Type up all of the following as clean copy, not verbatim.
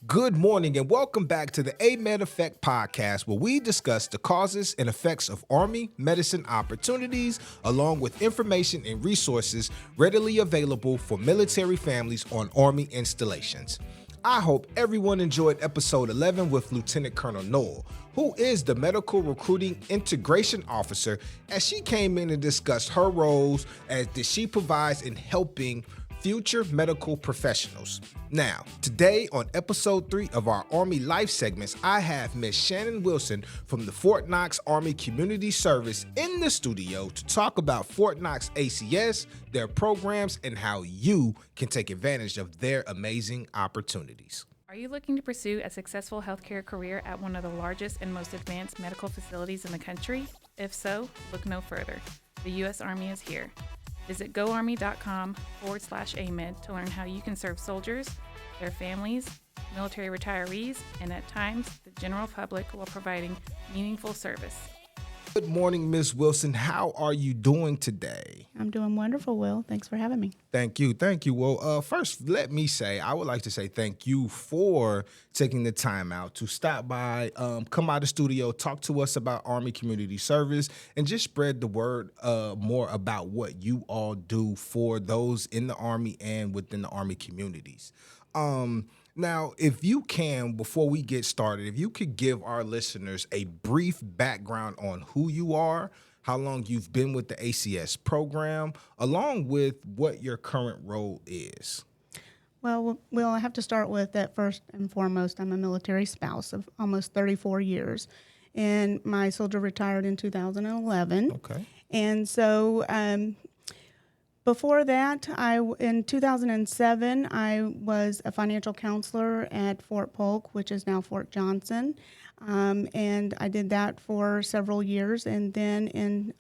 Good morning and welcome back to the AMEDD Effect Podcast, where we discuss the causes and effects of Army medicine opportunities, along with information and resources readily available for military families on Army installations. I hope everyone enjoyed episode 11 with Lieutenant Colonel Noel, who is the Medical Recruiting Integration Officer, as she came in and discussed her roles as that she provides in helping future medical professionals. Now, today on episode 3 of our Army Life segments, I have Miss Shannon Wilson from the Fort Knox Army Community Service in the studio to talk about Fort Knox ACS, their programs, and how you can take advantage of their amazing opportunities. Are you looking to pursue a successful healthcare career at one of the largest and most advanced medical facilities in the country? If so, look no further. The U.S. Army is here. Visit goarmy.com/AMEDD to learn how you can serve soldiers, their families, military retirees, and at times the general public while providing meaningful service. Good morning, Ms. Wilson. How are you doing today? I'm doing wonderful, Will. Thanks for having me. Thank you. Well, first, let me say, I would like to say thank you for taking the time out to stop by, come by the studio, talk to us about Army Community Service, and just spread the word more about what you all do for those in the Army and within the Army communities. Now, if you can, before we get started, if you could give our listeners a brief background on who you are, how long you've been with the ACS program, along with what your current role is. Well, I have to start with that first and foremost. I'm a military spouse of almost 34 years, and my soldier retired in 2011. Okay. And so before that, in 2007, I was a financial counselor at Fort Polk, which is now Fort Johnson, and I did that for several years. And then in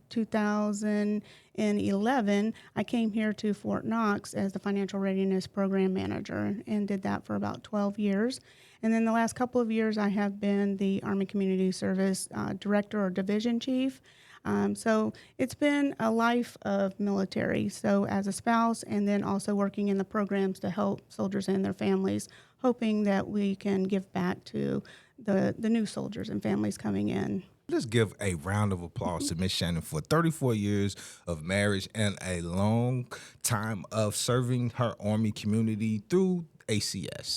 2011, I came here to Fort Knox as the Financial Readiness Program Manager and did that for about 12 years. And then the last couple of years, I have been the Army Community Service Director or Division Chief. So it's been a life of military, so as a spouse, and then also working in the programs to help soldiers and their families, hoping that we can give back to the new soldiers and families coming in. Let's give a round of applause to Miss Shannon for 34 years of marriage and a long time of serving her Army community through ACS.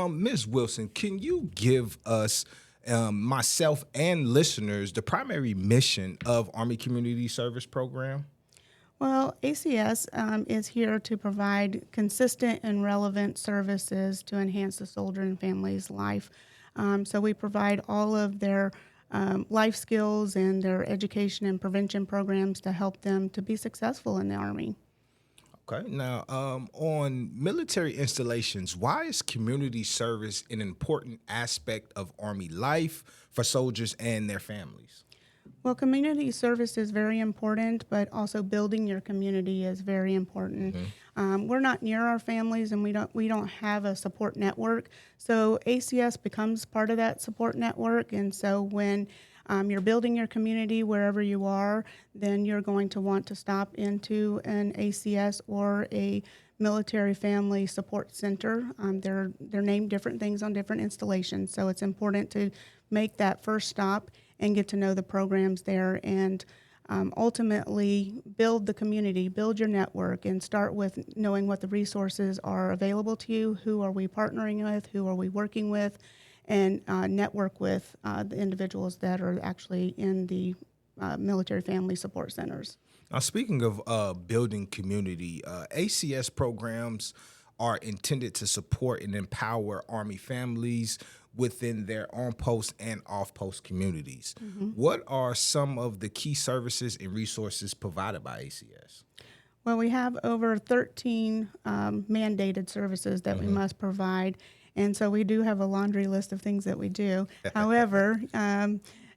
Ms. Wilson, can you give us, myself and listeners, the primary mission of Army Community Service Program? Well, ACS is here to provide consistent and relevant services to enhance the soldier and family's life. So we provide all of their life skills and their education and prevention programs to help them to be successful in the Army. Okay. Now, on military installations, why is community service an important aspect of Army life for soldiers and their families? Well, community service is very important, but also building your community is very important. Mm-hmm. We're not near our families, and we don't have a support network. So ACS becomes part of that support network, and so when you're building your community wherever you are, then you're going to want to stop into an ACS or a military family support center. They're named different things on different installations, so it's important to make that first stop and get to know the programs there and ultimately build the community, build your network, and start with knowing what the resources are available to you, who are we partnering with, who are we working with, and network with the individuals that are actually in the military family support centers. Now, speaking of building community, ACS programs are intended to support and empower Army families within their on-post and off-post communities. Mm-hmm. What are some of the key services and resources provided by ACS? Well, we have over 13 mandated services that we must provide. And so we do have a laundry list of things that we do. However,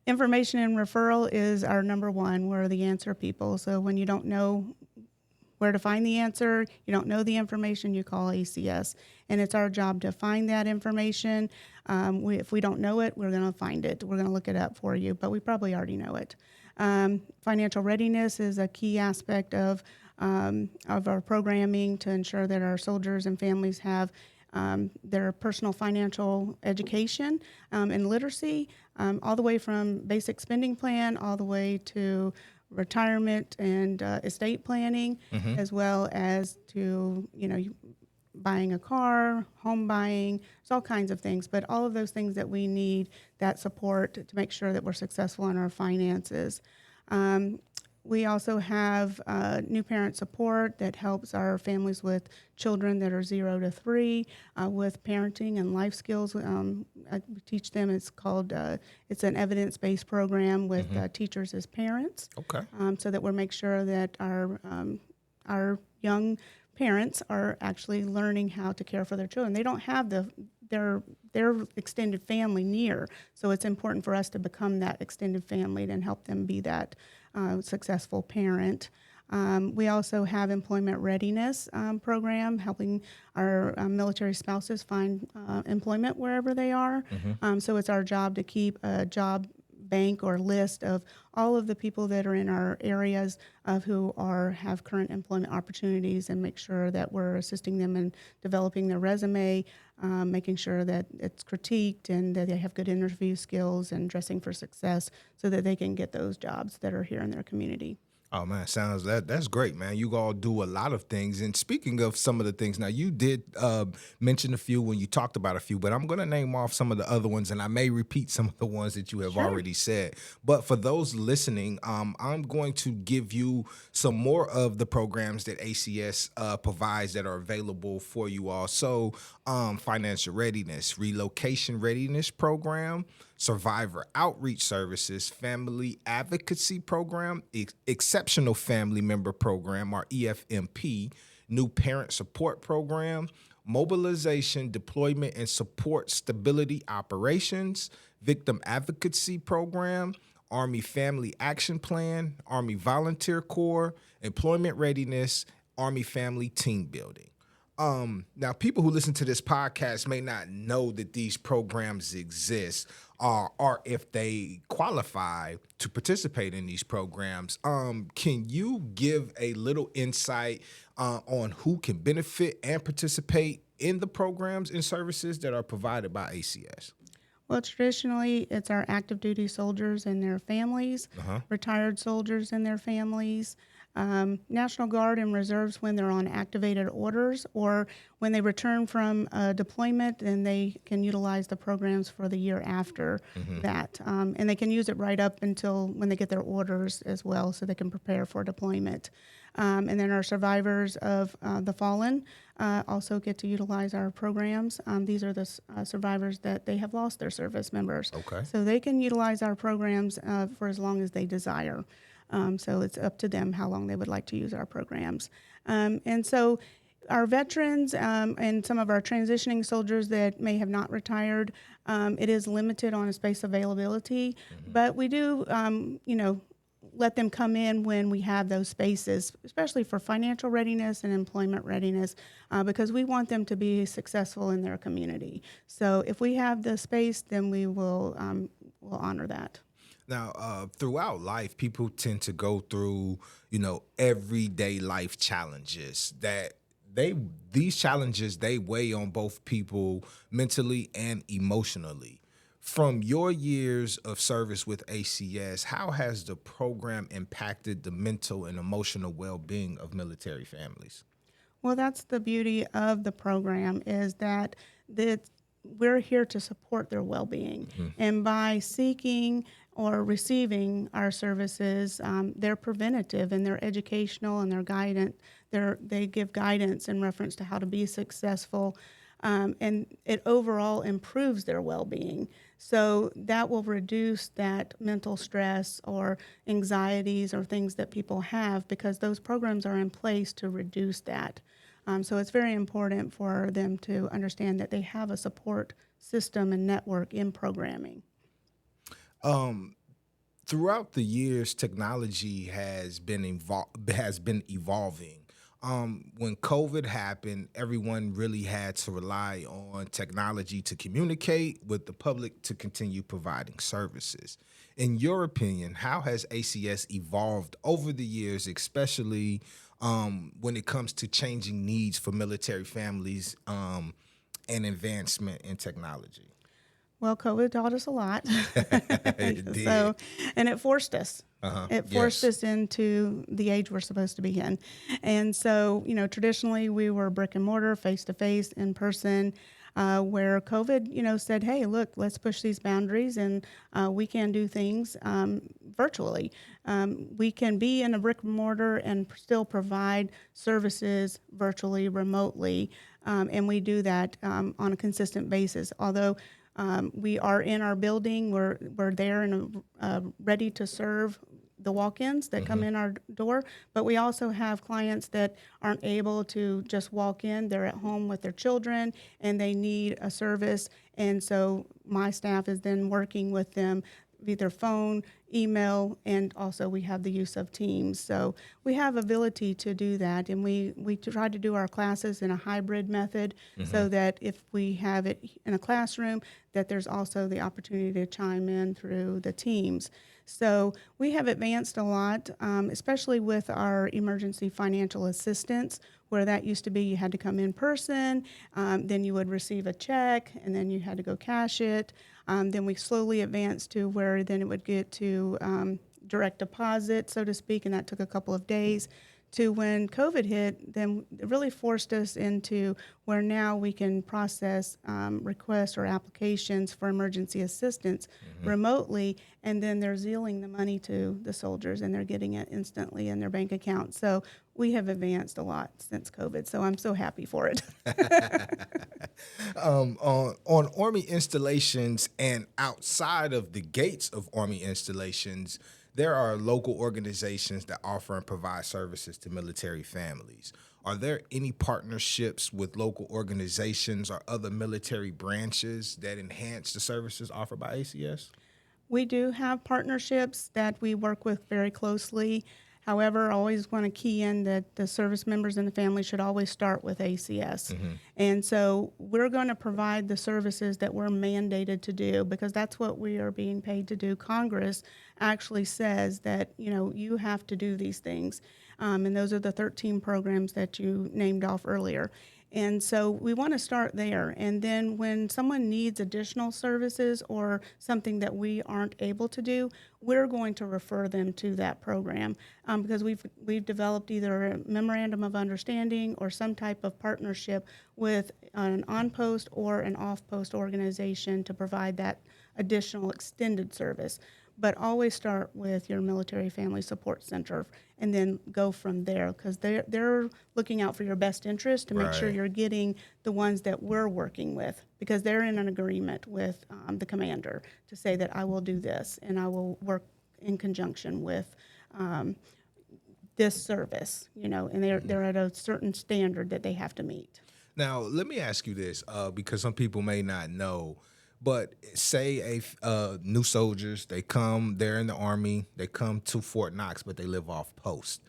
information and referral is our number one. We're the answer people. So when you don't know where to find the answer, you don't know the information, you call ACS. And it's our job to find that information. If we don't know it, we're going to find it. We're going to look it up for you, but we probably already know it. Financial readiness is a key aspect of our programming to ensure that our soldiers and families have their personal financial education and literacy, all the way from basic spending plan all the way to retirement and estate planning, as well as to, buying a car, home buying. There's all kinds of things, but all of those things that we need, that support to make sure that we're successful in our finances. We also have new parent support that helps our families with children that are 0 to 3 with parenting and life skills. I teach them. It's called. It's an evidence-based program with teachers as parents. Okay. So that we make sure that our young parents are actually learning how to care for their children. They don't have their extended family near, so it's important for us to become that extended family and help them be that successful parent. We also have employment readiness program, helping our military spouses find employment wherever they are. So it's our job to keep a job bank or list of all of the people that are in our areas of who have current employment opportunities, and make sure that we're assisting them in developing their resume, making sure that it's critiqued and that they have good interview skills and dressing for success so that they can get those jobs that are here in their community. Oh man, that's great, man. You all do a lot of things. And speaking of some of the things, now you did mention a few when you talked about a few, but I'm going to name off some of the other ones, and I may repeat some of the ones that you have already said. But for those listening, I'm going to give you some more of the programs that ACS provides that are available for you all. So financial readiness, relocation readiness program, survivor outreach services, family advocacy program, exceptional family member program, or EFMP, new parent support program, mobilization, deployment, and support stability operations, victim advocacy program, Army Family Action Plan, Army Volunteer Corps, employment readiness, Army Family Team Building. Now, people who listen to this podcast may not know that these programs exist, or if they qualify to participate in these programs. Can you give a little insight on who can benefit and participate in the programs and services that are provided by ACS? Well, traditionally, it's our active duty soldiers and their families, retired soldiers and their families, National Guard and Reserves when they're on activated orders, or when they return from deployment, and they can utilize the programs for the year after that. And they can use it right up until when they get their orders as well, so they can prepare for deployment. And then our survivors of the fallen also get to utilize our programs. These are the survivors that they have lost their service members. Okay. So they can utilize our programs for as long as they desire. So it's up to them how long they would like to use our programs. And so our veterans and some of our transitioning soldiers that may have not retired, it is limited on space availability, but we do, let them come in when we have those spaces, especially for financial readiness and employment readiness, because we want them to be successful in their community. So if we have the space, then we will honor that. Now, throughout life, people tend to go through, everyday life challenges that these challenges, they weigh on both people mentally and emotionally. From your years of service with ACS, how has the program impacted the mental and emotional well-being of military families? Well, that's the beauty of the program, is that we're here to support their well-being. And by seeking or receiving our services, they're preventative and they're educational and they're guidant. They give guidance in reference to how to be successful, and it overall improves their well-being. So that will reduce that mental stress or anxieties or things that people have, because those programs are in place to reduce that. So it's very important for them to understand that they have a support system and network in programming. Throughout the years, technology has been evolving. When COVID happened, everyone really had to rely on technology to communicate with the public to continue providing services. In your opinion, how has ACS evolved over the years, especially when it comes to changing needs for military families and advancement in technology? Well, COVID taught us a lot. It did. And it forced us. It forced Yes. us into the age we're supposed to be in. And so, traditionally we were brick and mortar, face to face, in person, where COVID, said, hey, look, let's push these boundaries and we can do things virtually. We can be in a brick and mortar and still provide services virtually, remotely, and we do that on a consistent basis. Although we are in our building, we're there and ready to serve the walk-ins that come in our door, but we also have clients that aren't able to just walk in. They're at home with their children and they need a service, and so my staff is then working with them either phone, email, and also we have the use of Teams. So we have ability to do that, and we try to do our classes in a hybrid method so that if we have it in a classroom, that there's also the opportunity to chime in through the Teams. So we have advanced a lot, especially with our emergency financial assistance, where that used to be you had to come in person, then you would receive a check, and then you had to go cash it. Then we slowly advanced to where then it would get to direct deposit, so to speak, and that took a couple of days. To when COVID hit, then it really forced us into where now we can process requests or applications for emergency assistance remotely, and then they're zealing the money to the soldiers, and they're getting it instantly in their bank account. So we have advanced a lot since COVID, so I'm so happy for it. On Army installations and outside of the gates of Army installations, there are local organizations that offer and provide services to military families. Are there any partnerships with local organizations or other military branches that enhance the services offered by ACS? We do have partnerships that we work with very closely. However, I always want to key in that the service members and the family should always start with ACS. And so we're going to provide the services that we're mandated to do, because that's what we are being paid to do. Congress actually says that, you have to do these things. And those are the 13 programs that you named off earlier. And so we want to start there. And then when someone needs additional services or something that we aren't able to do, we're going to refer them to that program, because we've developed either a memorandum of understanding or some type of partnership with an on-post or an off-post organization to provide that additional extended service. But always start with your military family support center and then go from there, because they're looking out for your best interest to make sure you're getting the ones that we're working with, because they're in an agreement with the commander to say that I will do this and I will work in conjunction with this service, and they're at a certain standard that they have to meet. Now, let me ask you this, because some people may not know. But say new soldiers, they're in the Army, they come to Fort Knox, but they live off post.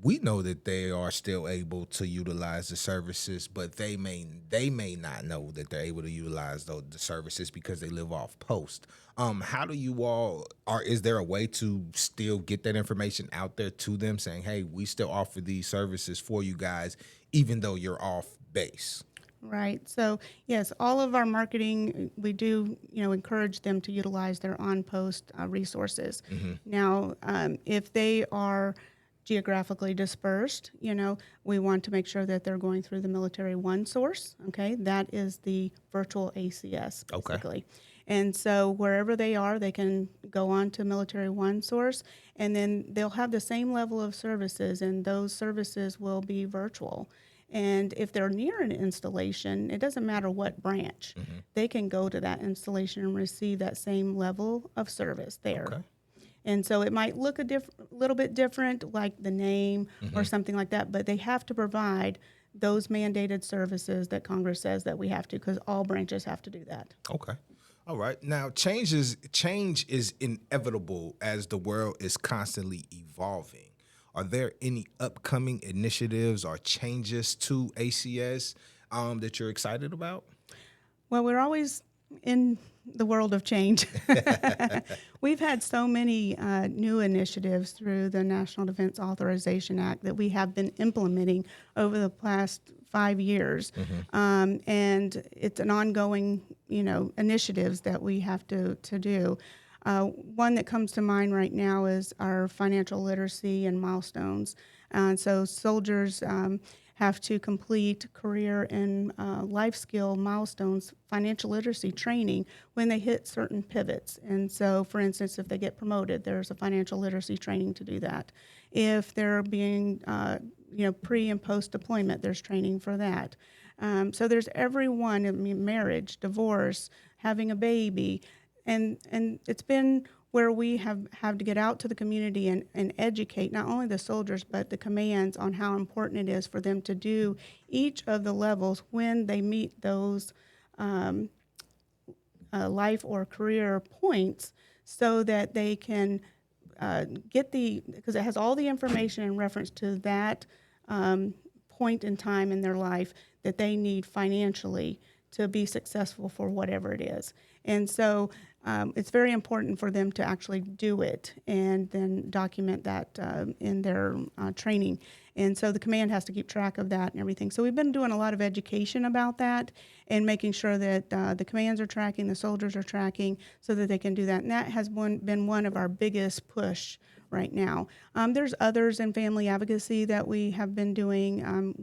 We know that they are still able to utilize the services, but they may not know that they're able to utilize the services because they live off post. How do you all, is there a way to still get that information out there to them, saying, hey, we still offer these services for you guys, even though you're off base? Right. So, yes, all of our marketing, we do, encourage them to utilize their on-post resources. Now, if they are geographically dispersed, we want to make sure that they're going through the Military One source. Okay. That is the virtual ACS, basically. Okay. And so wherever they are, they can go on to Military One source, and then they'll have the same level of services, and those services will be virtual. And if they're near an installation, it doesn't matter what branch, they can go to that installation and receive that same level of service there. Okay. And so it might look a little bit different, like the name or something like that, but they have to provide those mandated services that Congress says that we have to, because all branches have to do that. Okay. All right. Now, change is inevitable as the world is constantly evolving. Are there any upcoming initiatives or changes to ACS that you're excited about? Well, we're always in the world of change, we've had so many new initiatives through the National Defense Authorization Act that we have been implementing over the past 5 years. And it's an ongoing, initiatives that we have to do. One that comes to mind right now is our financial literacy and milestones. And so soldiers have to complete career and life skill milestones, financial literacy training when they hit certain pivots. And so, for instance, if they get promoted, there's a financial literacy training to do that. If they're being, pre and post deployment, there's training for that. So there's everyone, marriage, divorce, having a baby, and it's been where we have to get out to the community and educate not only the soldiers but the commands on how important it is for them to do each of the levels when they meet those life or career points, so that they can because it has all the information in reference to that point in time in their life that they need financially to be successful for whatever it is. And so it's very important for them to actually do it and then document that in their training. And so the command has to keep track of that and everything. So we've been doing a lot of education about that and making sure that the commands are tracking, the soldiers are tracking, so that they can do that. And that has been one of our biggest push right now. There's others in family advocacy that we have been doing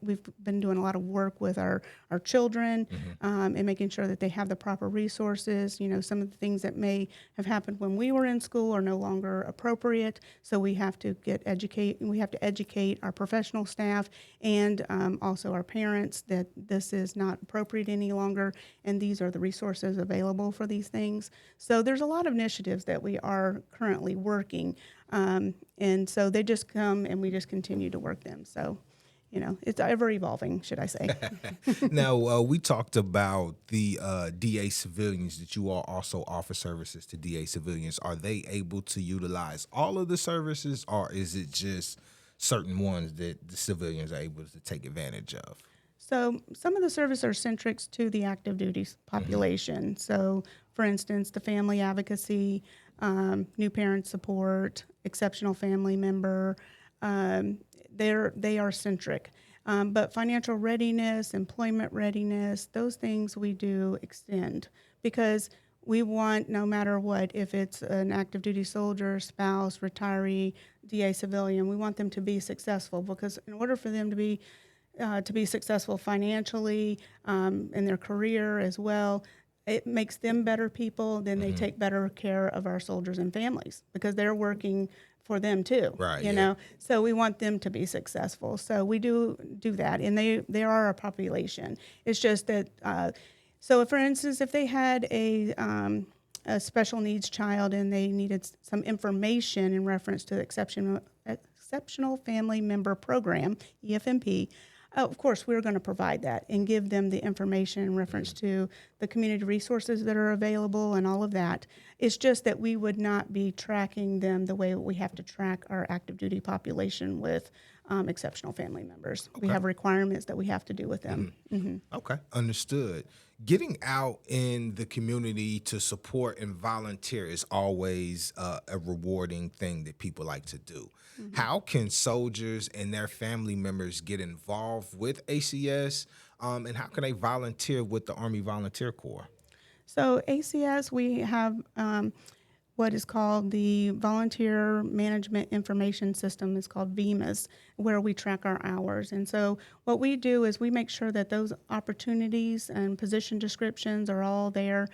we've been doing a lot of work with our children and making sure that they have the proper resources. Some of the things that may have happened when we were in school are no longer appropriate. So we have to educate our professional staff and also our parents that this is not appropriate any longer, and these are the resources available for these things. So there's a lot of initiatives that we are currently working. And so they just come and we just continue to work them. So, it's ever evolving, should I say. Now, we talked about the DA civilians, that you all also offer services to DA civilians. Are they able to utilize all of the services, or is it just certain ones that the civilians are able to take advantage of? So some of the services are centric to the active duty population. So, for instance, the family advocacy, new parent support, exceptional family member, they are centric. But financial readiness, employment readiness, those things we do extend, because we want, no matter what, if it's an active duty soldier, spouse, retiree, DA civilian, we want them to be successful, because in order for them to be successful financially in their career as well, it makes them better people. Then they take better care of our soldiers and families, because they're working for them too. Right. You know, so we want them to be successful. So we do that, and they are our population. It's just that. So, for instance, if they had a special needs child and they needed some information in reference to the Exceptional Family Member Program, EFMP, of course, we're going to provide that and give them the information in reference to the community resources that are available and all of that. It's just that we would not be tracking them the way we have to track our active duty population with exceptional family members. Okay. We have requirements that we have to do with them. Okay, understood. Getting out in the community to support and volunteer is always a rewarding thing that people like to do. How can soldiers and their family members get involved with ACS, and how can they volunteer with the Army Volunteer Corps? So ACS, we have what is called the Volunteer Management Information System. It's called VMIS, where we track our hours. And so what we do is we make sure that those opportunities and position descriptions are all there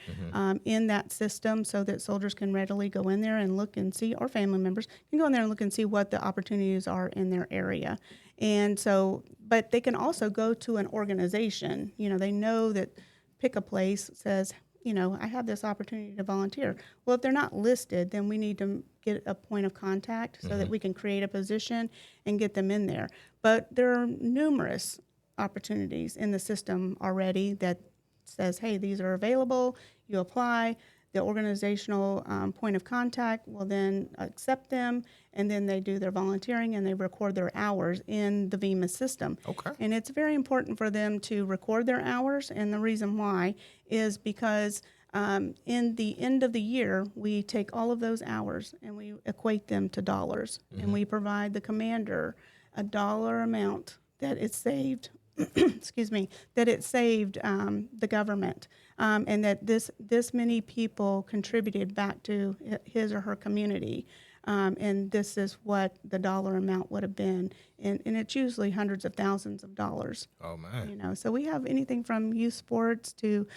in that system, so that soldiers can readily go in there and look and see, or family members can go in there and look and see what the opportunities are in their area. And so, but they can also go to an organization. You know, they know that Pick a Place says, you know, I have this opportunity to volunteer. Well, if they're not listed, then we need to get a point of contact so that we can create a position and get them in there. But there are numerous opportunities in the system already that says, hey, these are available, you apply. the organizational point of contact will then accept them, and then they do their volunteering and they record their hours in the VEMA system. Okay. And it's very important for them to record their hours, and the reason why is because in the end of the year, we take all of those hours and we equate them to dollars, and we provide the commander a dollar amount that it saved, excuse me, that it saved the government, and that this many people contributed back to his or her community, and this is what the dollar amount would have been, and it's usually hundreds of thousands of dollars. Oh man. You know, so we have anything from youth sports to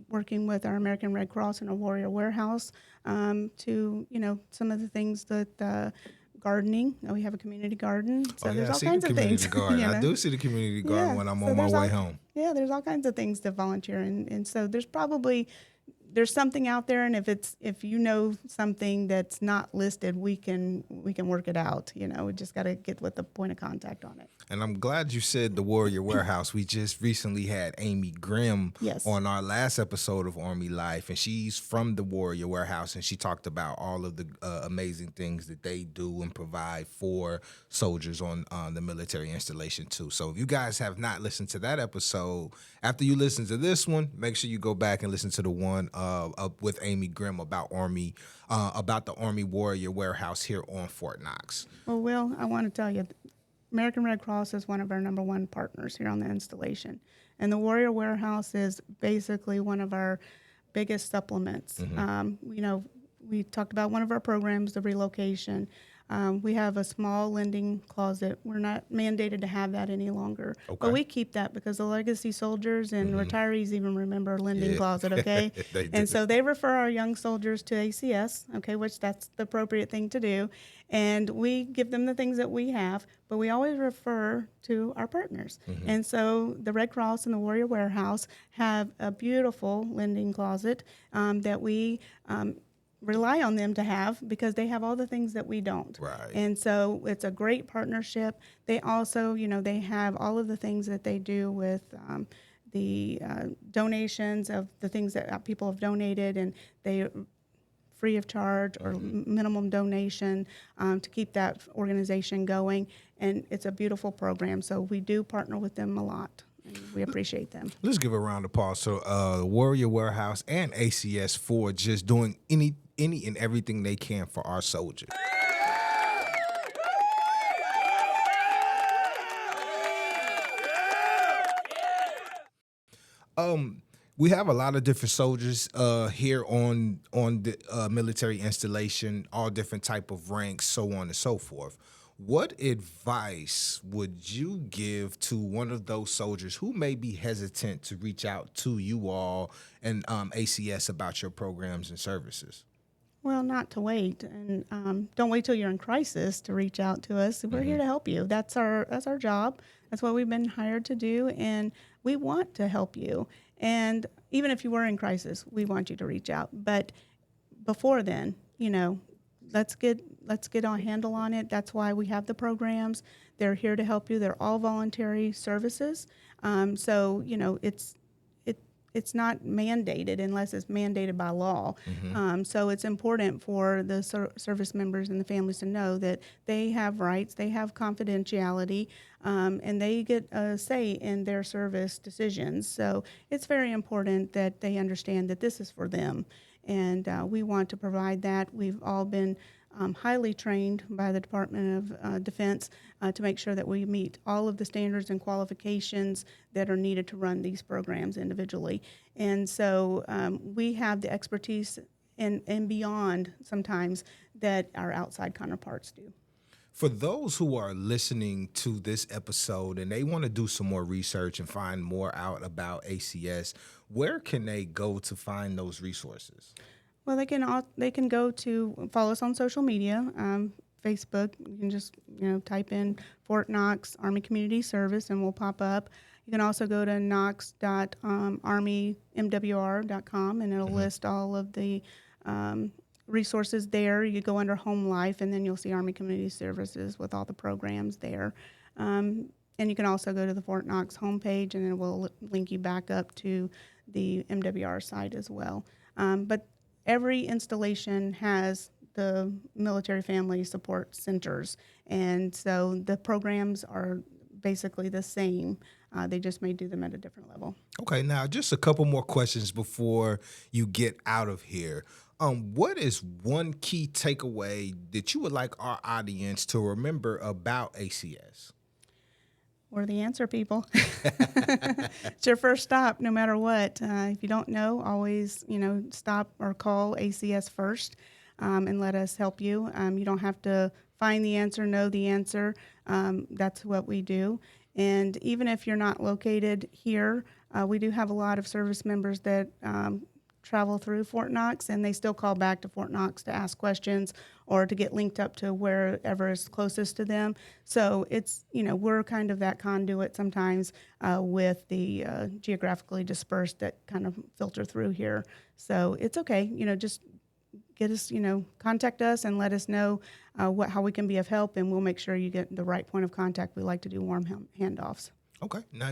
working with our American Red Cross and a Warrior Warehouse, to some of the things that. Gardening. We have a community garden. So there's all kinds of things. I do see the community garden when I'm on my way home. Yeah, there's all kinds of things to volunteer in. And so there's something out there, and if you know something that's not listed, we can work it out. We just got to get with the point of contact on it. And I'm glad you said the Warrior Warehouse. We just recently had Amy Grimm on our last episode of Army Life, and she's from the Warrior Warehouse, and she talked about all of the amazing things that they do and provide for soldiers on the military installation too. So if you guys have not listened to that episode, after you listen to this one, make sure you go back and listen to the one with Amy Grimm about the Army Warrior Warehouse here on Fort Knox. Well, Will, I want to tell you, American Red Cross is one of our number one partners here on the installation. And the Warrior Warehouse is basically one of our biggest supplements. We talked about one of our programs, the relocation. We have a small lending closet. We're not mandated to have that any longer. Okay. But we keep that because the legacy soldiers and retirees even remember lending closet, okay? And so they refer our young soldiers to ACS, okay, which that's the appropriate thing to do. And we give them the things that we have, but we always refer to our partners. And so the Red Cross and the Warrior Warehouse have a beautiful lending closet that we rely on them to have because they have all the things that we don't. Right. And so it's a great partnership. They also, they have all of the things that they do with the donations of the things that people have donated, and they free of charge or minimum donation to keep that organization going. And it's a beautiful program. So we do partner with them a lot. And we appreciate them. Let's give a round of applause to the Warrior Warehouse and ACS for just doing any and everything they can for our soldiers. We have a lot of different soldiers here on the military installation, all different type of ranks, so on and so forth. What advice would you give to one of those soldiers who may be hesitant to reach out to you all and ACS about your programs and services? Well, not to wait, and don't wait till you're in crisis to reach out to us. We're here to help you. That's our job. That's what we've been hired to do, and we want to help you. And even if you were in crisis, we want you to reach out. But before then, let's get a handle on it. That's why we have the programs. They're here to help you. They're all voluntary services. So it's not mandated unless it's mandated by law. So it's important for the service members and the families to know that they have rights, they have confidentiality, and they get a say in their service decisions. So it's very important that they understand that this is for them. And we want to provide that. We've all been highly trained by the Department of Defense to make sure that we meet all of the standards and qualifications that are needed to run these programs individually. And so we have the expertise and beyond sometimes that our outside counterparts do. For those who are listening to this episode and they want to do some more research and find more out about ACS, where can they go to find those resources? Well, they can go to follow us on social media, Facebook. You can just type in Fort Knox Army Community Service and we'll pop up. You can also go to knox.armymwr.com and it'll list all of the resources there. You go under Home Life and then you'll see Army Community Services with all the programs there. And you can also go to the Fort Knox homepage and it will link you back up to the MWR site as well. But every installation has the military family support centers, and so the programs are basically the same. They just may do them at a different level. Okay, now just a couple more questions before you get out of here. What is one key takeaway that you would like our audience to remember about ACS? We're the answer, people. It's your first stop, no matter what. If you don't know, always, stop or call ACS first and let us help you. You don't have to find the answer, know the answer. That's what we do. And even if you're not located here, we do have a lot of service members that travel through Fort Knox, and they still call back to Fort Knox to ask questions or to get linked up to wherever is closest to them. So it's, we're kind of that conduit sometimes with the geographically dispersed that kind of filter through here. So it's okay, just get us, contact us and let us know how we can be of help, and we'll make sure you get the right point of contact. We like to do warm handoffs. Okay. Now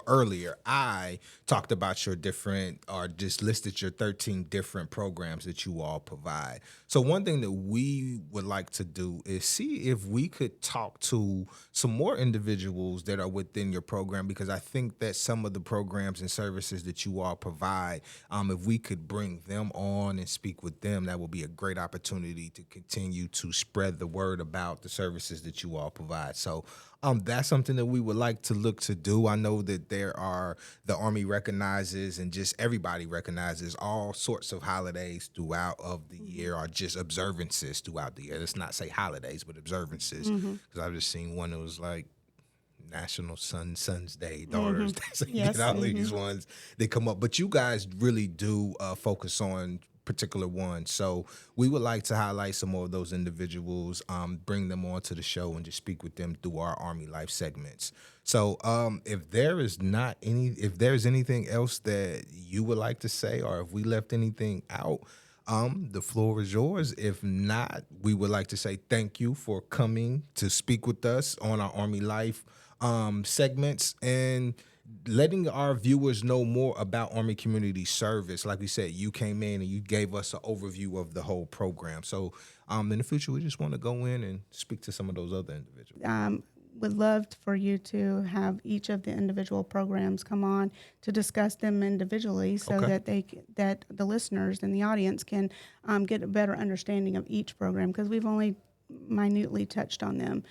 earlier I talked about your different, or just listed your 13 different programs that you all provide. So one thing that we would like to do is see if we could talk to some more individuals that are within your program, because I think that some of the programs and services that you all provide, if we could bring them on and speak with them, that would be a great opportunity to continue to spread the word about the services that you all provide. So that's something that we would like to look to do. I know that the Army recognizes, and just everybody recognizes, all sorts of holidays throughout of the year, or just observances throughout the year. Let's not say holidays, but observances. Because I've just seen one that was like National Son's Day, Daughters Day. So you get all these ones that come up. But you guys really do focus on particular one. So we would like to highlight some more of those individuals, bring them onto the show and just speak with them through our Army Life segments. So if there's anything else that you would like to say, or if we left anything out, the floor is yours. If not, we would like to say thank you for coming to speak with us on our Army Life segments and letting our viewers know more about Army Community Service. Like we said, you came in and you gave us an overview of the whole program. So in the future, we just want to go in and speak to some of those other individuals. Would love for you to have each of the individual programs come on to discuss them individually, so that that the listeners and the audience can get a better understanding of each program, because we've only minutely touched on them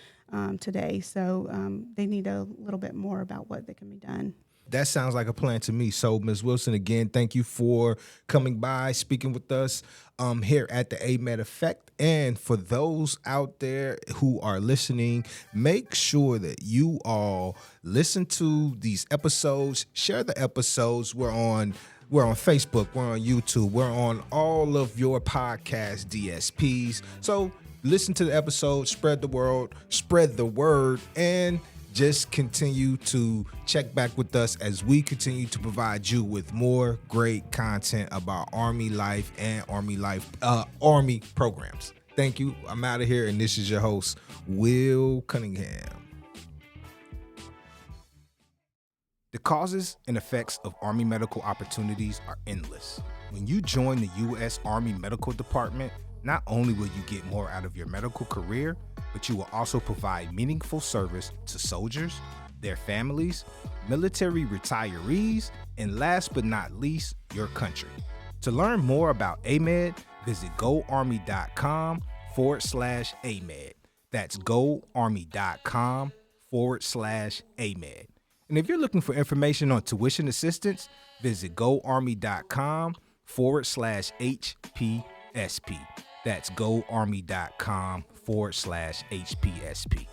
today. So they need a little bit more about what they can be done. That sounds like a plan to me. So, Ms. Wilson, again, thank you for coming by, speaking with us here at the AMEDD Effect. And for those out there who are listening, make sure that you all listen to these episodes, share the episodes. We're on Facebook, we're on YouTube, we're on all of your podcast DSPs. So listen to the episode, spread the word, and just continue to check back with us as we continue to provide you with more great content about Army life and Army programs. Thank you. I'm out of here, and this is your host, Will Cunningham. The causes and effects of Army medical opportunities are endless. When you join the U.S. Army Medical Department, not only will you get more out of your medical career, but you will also provide meaningful service to soldiers, their families, military retirees, and last but not least, your country. To learn more about AMEDD, visit goarmy.com/AMEDD. That's goarmy.com/AMEDD. And if you're looking for information on tuition assistance, visit goarmy.com/HPSP. That's goarmy.com/HPSP.